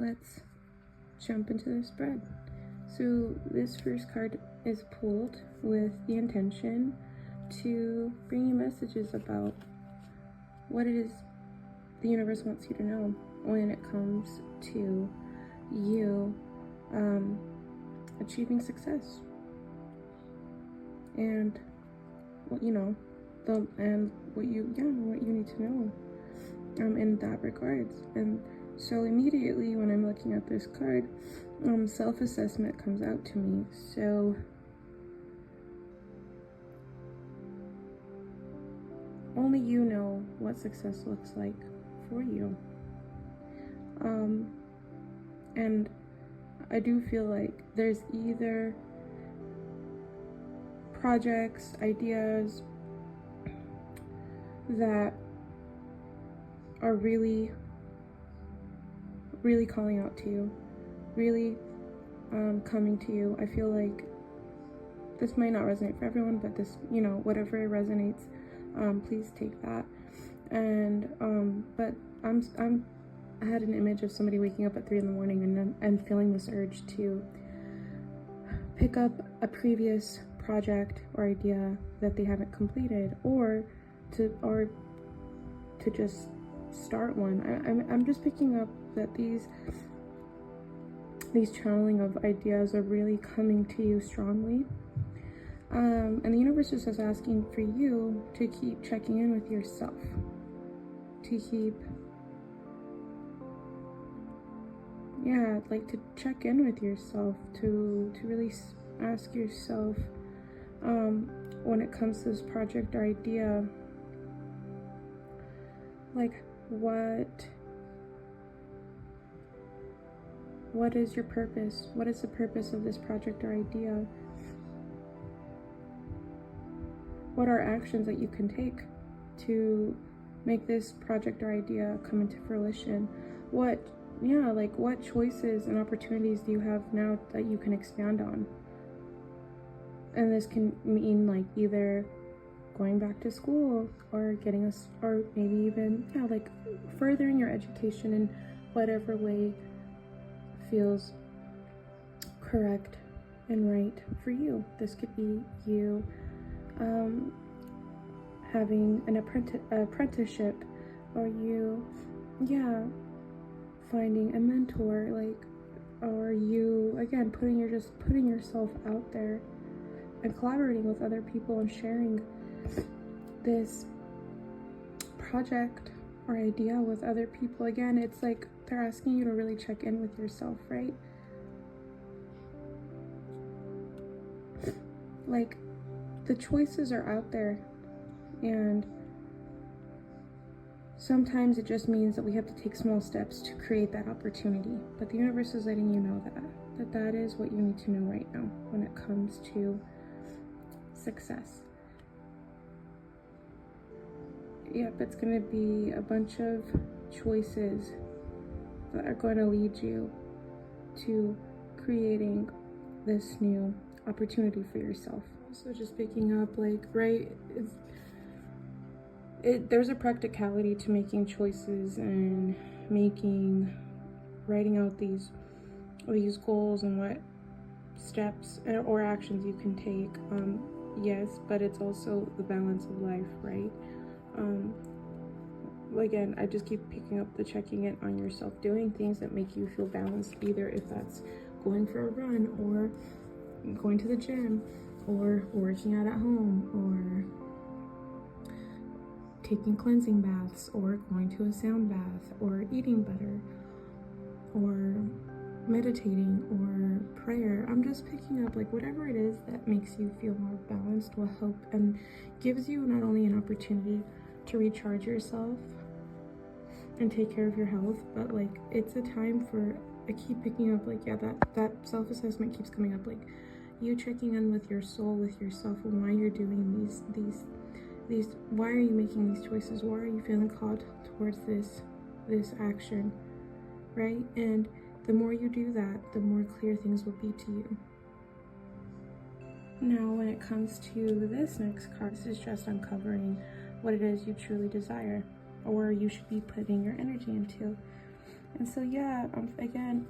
let's jump into the spread. So this first card is pulled with the intention to bring you messages about what it is the universe wants you to know when it comes to you achieving success, and what you know, what you need to know in that regards. And so immediately when I'm looking at this card, self-assessment comes out to me. So only you know what success looks like for you. And I do feel like there's either projects, ideas that are really calling out to you, really coming to you. I feel like this might not resonate for everyone, but this, whatever resonates, please take that. And but I had an image of somebody waking up at 3 a.m. and feeling this urge to pick up a previous project or idea that they haven't completed, or to just start one. I'm just picking up that these channeling of ideas are really coming to you strongly. And the universe is just asking for you to keep checking in with yourself, to keep, to check in with yourself, to really ask yourself, when it comes to this project or idea, like, what is your purpose? What is the purpose of this project or idea? What are actions that you can take to make this project or idea come into fruition? What choices and opportunities do you have now that you can expand on? And this can mean like either going back to school or or maybe even furthering your education in whatever way feels correct and right for you. This could be you having an apprenticeship, or you finding a mentor, or you again putting yourself out there and collaborating with other people and sharing this project or idea with other people. Again, it's like they're asking you to really check in with yourself, right? Like, the choices are out there, and sometimes it just means that we have to take small steps to create that opportunity. But the universe is letting you know that is what you need to know right now when it comes to success. Yep, it's going to be a bunch of choices that are going to lead you to creating this new opportunity for yourself. Also, just picking up, there's a practicality to making choices and writing out these goals and what steps or actions you can take. Yes, but it's also the balance of life, right? Again, I just keep picking up the checking in on yourself, doing things that make you feel balanced, either if that's going for a run, or going to the gym, or working out at home, or taking cleansing baths, or going to a sound bath, or eating better, or meditating, or prayer. I'm just picking up whatever it is that makes you feel more balanced will help and gives you not only an opportunity to recharge yourself and take care of your health, but it's a time for, I keep picking up that self-assessment keeps coming up, you checking in with your soul, with yourself, and why you're doing these why are you making these choices? Why are you feeling called towards this action, right? And the more you do that, the more clear things will be to you. Now, when it comes to this next card, this is just uncovering what it is you truly desire, or you should be putting your energy into. And so yeah, again,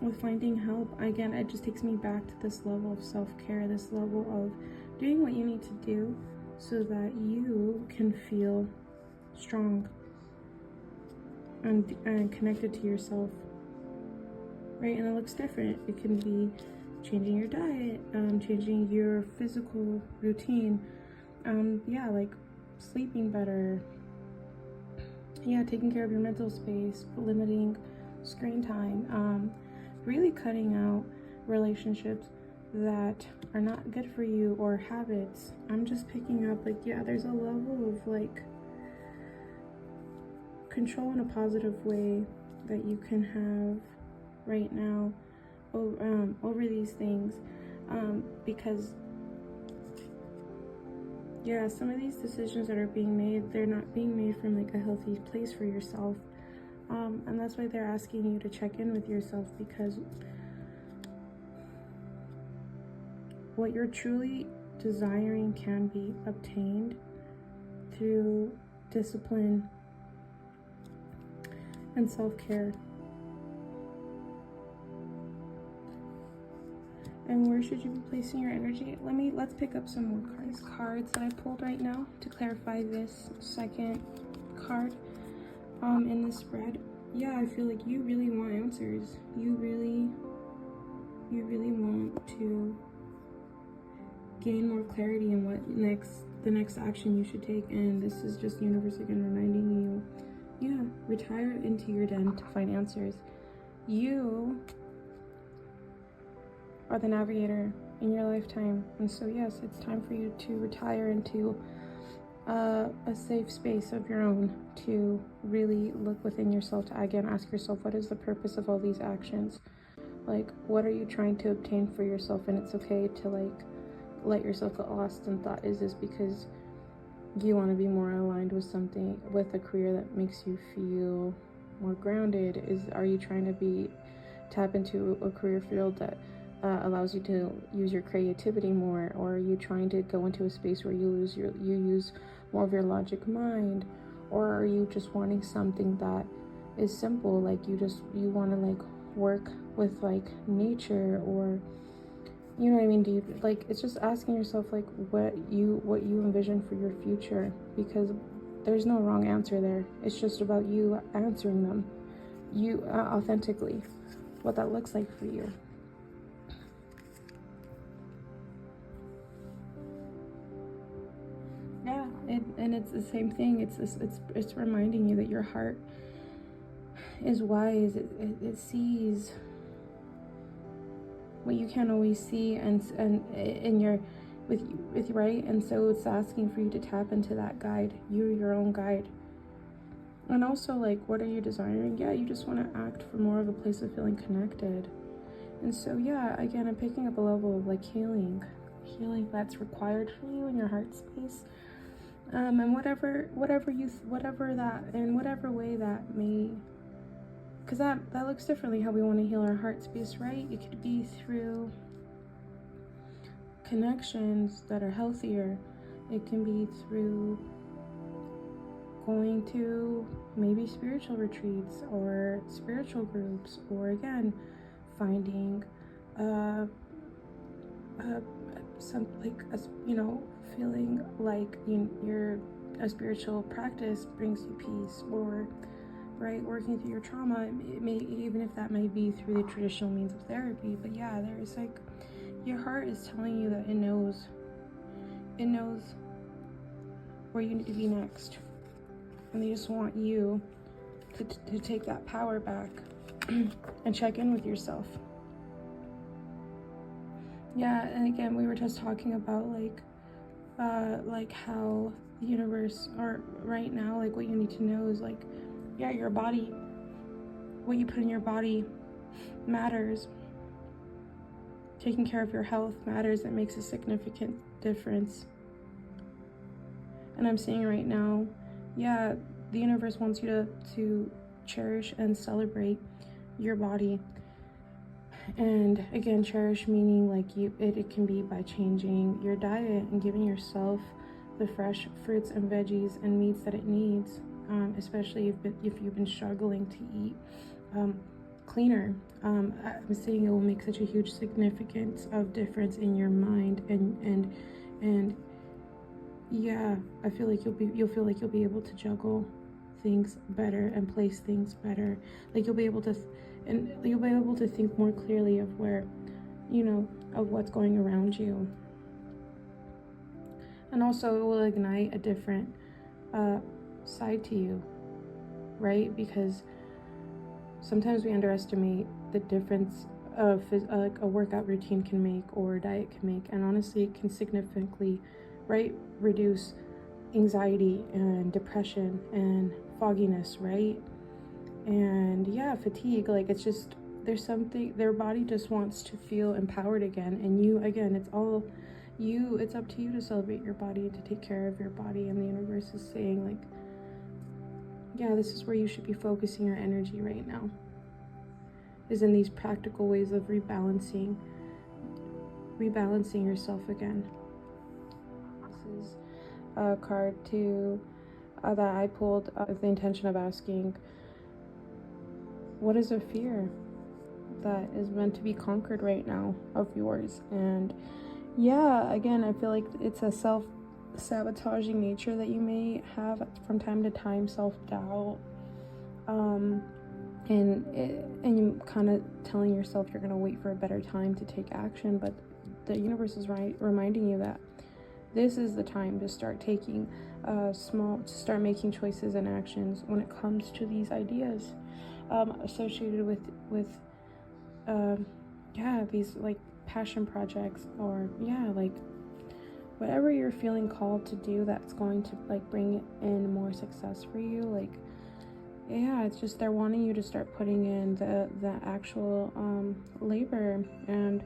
with finding help, again, it just takes me back to this level of self-care, this level of doing what you need to do so that you can feel strong and connected to yourself, right? And it looks different. It can be changing your diet, changing your physical routine, yeah, like sleeping better, yeah, taking care of your mental space, limiting screen time, really cutting out relationships that are not good for you, or habits. I'm just picking up, like, yeah, there's a level of like control in a positive way that you can have right now over these things, because yeah, some of these decisions that are being made, they're not being made from like a healthy place for yourself, and that's why they're asking you to check in with yourself, because what you're truly desiring can be obtained through discipline and self-care. And where should you be placing your energy? Let's pick up some more cards that I pulled right now to clarify this second card in the spread. Yeah, I feel like you really want answers. You really want to gain more clarity in what the next action you should take. And this is just universe again reminding you, yeah, retire into your den to find answers. You are the navigator in your lifetime, and so yes, it's time for you to retire into a safe space of your own, to really look within yourself, to again ask yourself, what is the purpose of all these actions? Like, what are you trying to obtain for yourself? And it's okay to like let yourself get lost in thought. Is this because you want to be more aligned with something, with a career that makes you feel more grounded? Are you trying to tap into a career field that allows you to use your creativity more? Or are you trying to go into a space where you use more of your logic mind? Or are you just wanting something that is simple, like you want to like work with like nature, or you know what I mean? Do you like, it's just asking yourself like what you envision for your future, because there's no wrong answer there. It's just about you answering them, you authentically, what that looks like for you. Yeah, and it's the same thing. It's reminding you that your heart is wise. It sees what you can't always see, and in your with right. And so it's asking for you to tap into that guide. You're your own guide. And also, like, what are you desiring? Yeah, you just want to act for more of a place of feeling connected. And so yeah, again, I'm picking up a level of like healing that's required for you in your heart space. And whatever that, in whatever way that may, because that looks differently how we want to heal our heart space, right? It could be through connections that are healthier. It can be through going to maybe spiritual retreats or spiritual groups, or again, finding some like feeling like a spiritual practice brings you peace, or right, working through your trauma. It may, even if that may be through the traditional means of therapy, but yeah, there's like, your heart is telling you that it knows where you need to be next, and they just want you to take that power back and check in with yourself. Yeah, and again, we were just talking about like how the universe, or right now, like what you need to know is like, yeah, your body, what you put in your body matters. Taking care of your health matters. It makes a significant difference. And I'm seeing right now, yeah, the universe wants you to cherish and celebrate your body. And again, cherish meaning like it can be by changing your diet and giving yourself the fresh fruits and veggies and meats that it needs. especially if you've been struggling to eat cleaner. I'm saying it will make such a huge significance of difference in your mind, and yeah, I feel like you'll feel like you'll be able to juggle things better and place things better. Like you'll be able to think more clearly of where, of what's going around you. And also it will ignite a different side to you, right? Because sometimes we underestimate the difference of like a workout routine can make or a diet can make, and honestly it can significantly, right, reduce anxiety and depression and fogginess, right? And yeah, fatigue. Like it's just, there's something, their body just wants to feel empowered again. And you, again, it's all you, it's up to you to celebrate your body and to take care of your body. And the universe is saying, like, yeah, this is where you should be focusing your energy right now, is in these practical ways of rebalancing yourself again. This is a card to that I pulled with the intention of asking, what is a fear that is meant to be conquered right now of yours? And yeah, again, I feel like it's a self-sabotaging nature that you may have from time to time, self-doubt, and you kind of telling yourself you're going to wait for a better time to take action, but the universe is reminding you that this is the time to start taking to start making choices and actions when it comes to these ideas associated with these like passion projects, or like whatever you're feeling called to do that's going to like bring in more success for you. Like it's just they're wanting you to start putting in the actual labor. And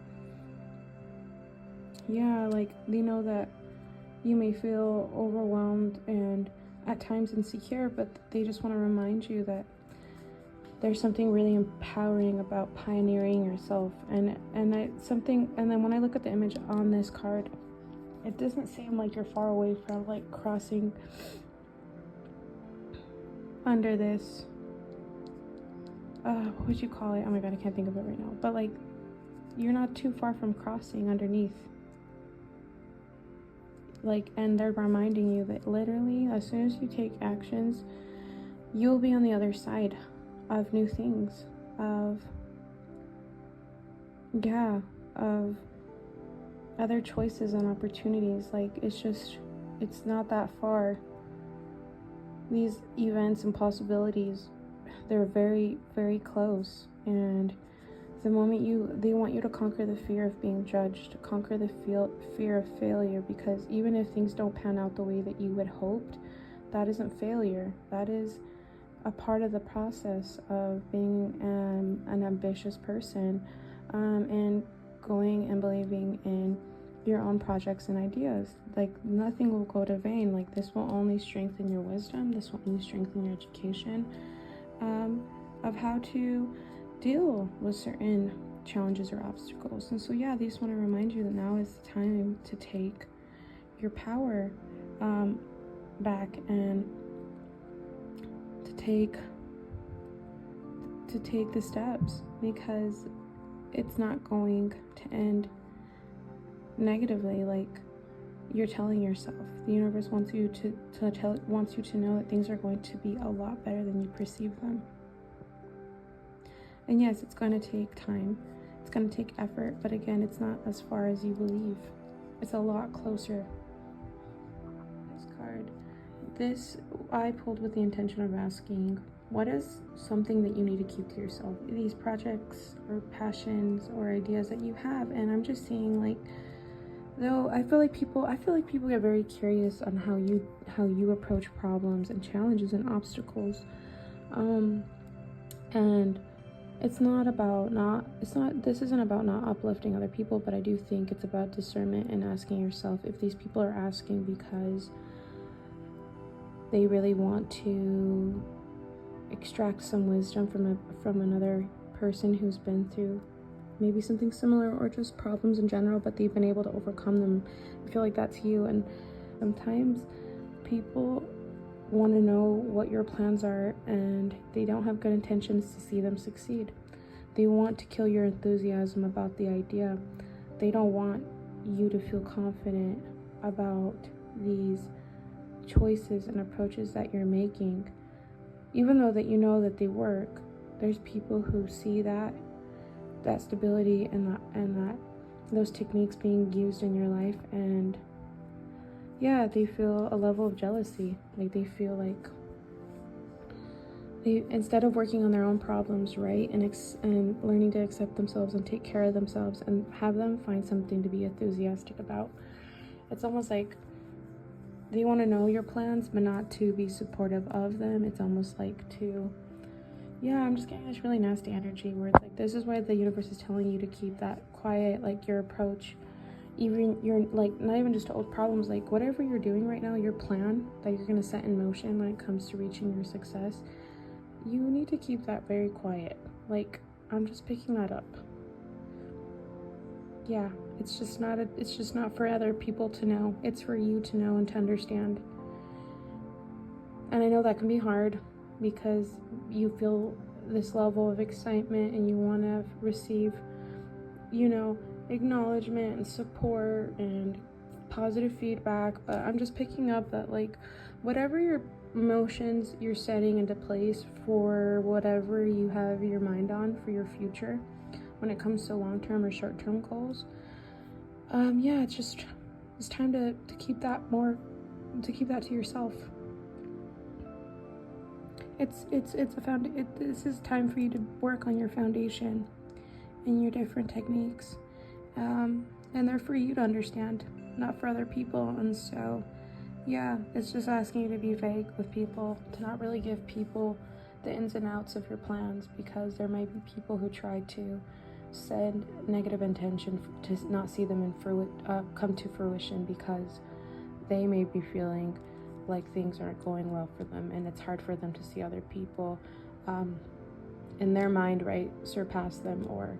like they know that you may feel overwhelmed and at times insecure, but they just want to remind you that there's something really empowering about pioneering yourself. And then when I look at the image on this card, it doesn't seem like you're far away from like crossing under this what would you call it? Oh my god, I can't think of it right now. But like you're not too far from crossing underneath. Like, and they're reminding you that literally as soon as you take actions, you'll be on the other side of new things, of other choices and opportunities. Like it's not that far. These events and possibilities, they're very, very close. And the moment they want you to conquer the fear of being judged, conquer the fear of failure, because even if things don't pan out the way that you had hoped, that isn't failure. That is a part of the process of being an ambitious person, and going and believing in your own projects and ideas. Like nothing will go to vain. Like this will only strengthen your wisdom. This will only strengthen your education of how to deal with certain challenges or obstacles. And so they just want to remind you that now is the time to take your power back, and to take the steps, because it's not going to end negatively. Like you're telling yourself, the universe wants you to know that things are going to be a lot better than you perceive them. And yes, it's going to take time, it's going to take effort, but again, it's not as far as you believe. It's a lot closer. This card, I pulled with the intention of asking, what is something that you need to keep to yourself? These projects or passions or ideas that you have. And I'm just seeing, like, though I feel like people get very curious on how you approach problems and challenges and obstacles. And this isn't about not uplifting other people, but I do think it's about discernment and asking yourself if these people are asking because they really want to extract some wisdom from another person who's been through maybe something similar, or just problems in general, but they've been able to overcome them. I feel like that's you. And sometimes people want to know what your plans are, and they don't have good intentions to see them succeed. They want to kill your enthusiasm about the idea. They don't want you to feel confident about these choices and approaches that you're making. Even though that you know that they work, there's people who see that stability and that those techniques being used in your life, and yeah, they feel a level of jealousy. Like they feel like they, instead of working on their own problems, right, and learning to accept themselves and take care of themselves and have them find something to be enthusiastic about, it's almost like they want to know your plans but not to be supportive of them. It's almost like to, yeah, I'm just getting this really nasty energy where it's like, this is why the universe is telling you to keep that quiet, like your approach, even your, like, not even just to old problems, like whatever you're doing right now, your plan that you're going to set in motion when it comes to reaching your success, you need to keep that very quiet. Like, I'm just picking that up. Yeah, it's just not for other people to know. It's for you to know and to understand. And I know that can be hard because you feel this level of excitement and you want to receive, acknowledgement and support and positive feedback. But I'm just picking up that, like, whatever your emotions you're setting into place for whatever you have your mind on for your future when it comes to long-term or short-term goals, it's time to keep that to yourself. This is time for you to work on your foundation and your different techniques, and they're for you to understand, not for other people. And so, yeah, it's just asking you to be vague with people, to not really give people the ins and outs of your plans, because there might be people who try to send negative intention to not see them come to fruition, because they may be feeling like things aren't going well for them, and it's hard for them to see other people in their mind, right, surpass them or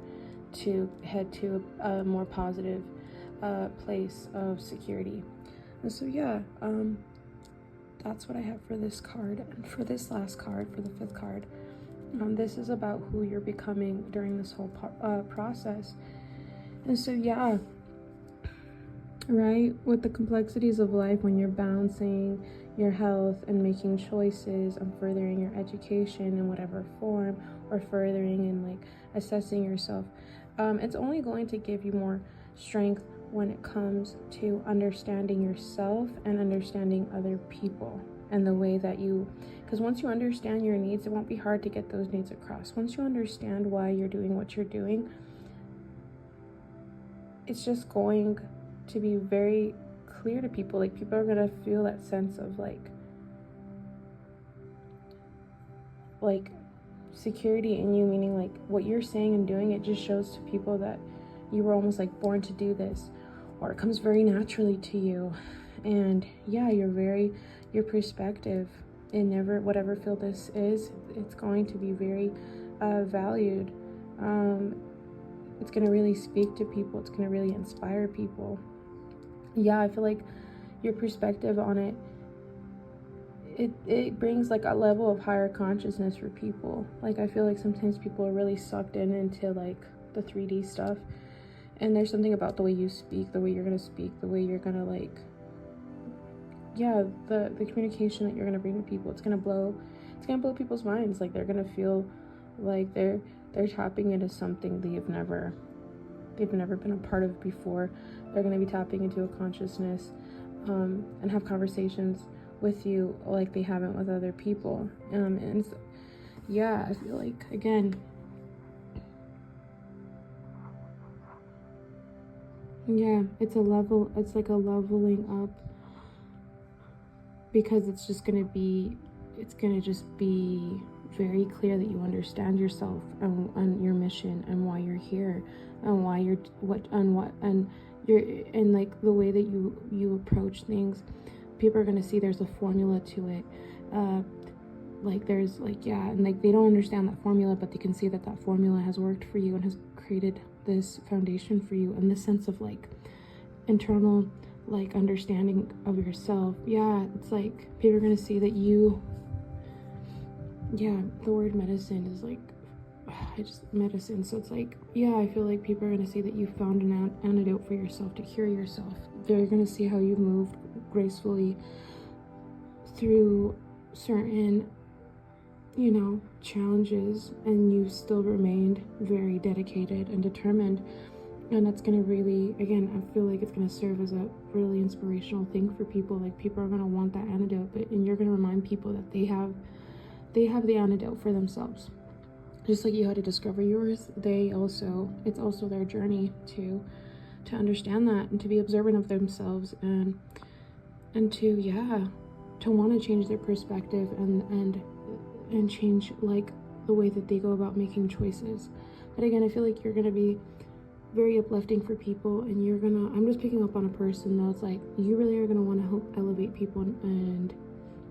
to head to a more positive place of security. And so, yeah, that's what I have for this card. And for this last card, for the fifth card, this is about who you're becoming during this whole process. And so, yeah, right, with the complexities of life, when you're balancing your health and making choices on furthering your education in whatever form, or furthering and like assessing yourself, it's only going to give you more strength when it comes to understanding yourself and understanding other people, and the way that because once you understand your needs, it won't be hard to get those needs across. Once you understand why you're doing what you're doing, it's just going to be very clear to people. Like, people are going to feel that sense of like security in you, meaning like what you're saying and doing, it just shows to people that you were almost like born to do this, or it comes very naturally to you. And yeah, your perspective in whatever field this is, it's going to be very valued. It's going to really speak to people. It's going to really inspire people. Yeah, I feel like your perspective on it brings like a level of higher consciousness for people. Like, I feel like sometimes people are really sucked into like the 3D stuff, and there's something about the way you speak, the way you're going to speak, the way you're going to like, yeah, the communication that you're going to bring to people, it's going to blow people's minds. Like, they're going to feel like they're tapping into something they've never been a part of before. They're going to be tapping into a consciousness and have conversations with you like they haven't with other people. And so, yeah, I feel like, again, yeah, it's like a leveling up, because it's just going to just be very clear that you understand yourself and your mission and why you're here and why and like the way that you approach things. People are going to see there's a formula to it. Like, there's like, yeah, and like they don't understand that formula, but they can see that formula has worked for you and has created this foundation for you, and this sense of like internal like understanding of yourself. Yeah, it's like people are gonna see that you, yeah, the word medicine is like, medicine. So it's like, yeah, I feel like people are gonna see that you found an antidote for yourself to cure yourself. They're gonna see how you moved gracefully through certain, you know, challenges, and you still remained very dedicated and determined. And that's gonna really, again, I feel like it's gonna serve as a really inspirational thing for people. Like, people are gonna want that antidote, and you're gonna remind people that they have the antidote for themselves. Just like you had to discover yours, it's also their journey to understand that, and to be observant of themselves, and to want to change their perspective, and change like the way that they go about making choices. But again, I feel like you're gonna be very uplifting for people, and I'm just picking up on a person though. It's like you really are gonna want to help elevate people and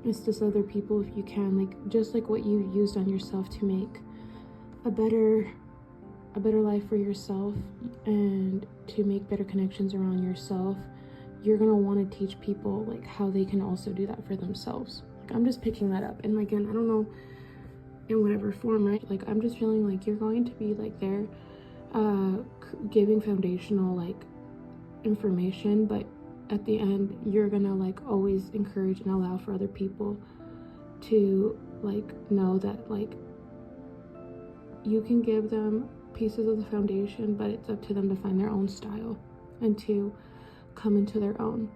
assist other people if you can, like just like what you used on yourself to make a better life for yourself, and to make better connections around yourself. You're gonna want to teach people like how they can also do that for themselves. Like, I'm just picking that up, and again, I don't know in whatever form, right? Like, I'm just feeling like you're going to be like there giving foundational like information, but at the end you're gonna like always encourage and allow for other people to like know that like you can give them pieces of the foundation, but it's up to them to find their own style and to come into their own.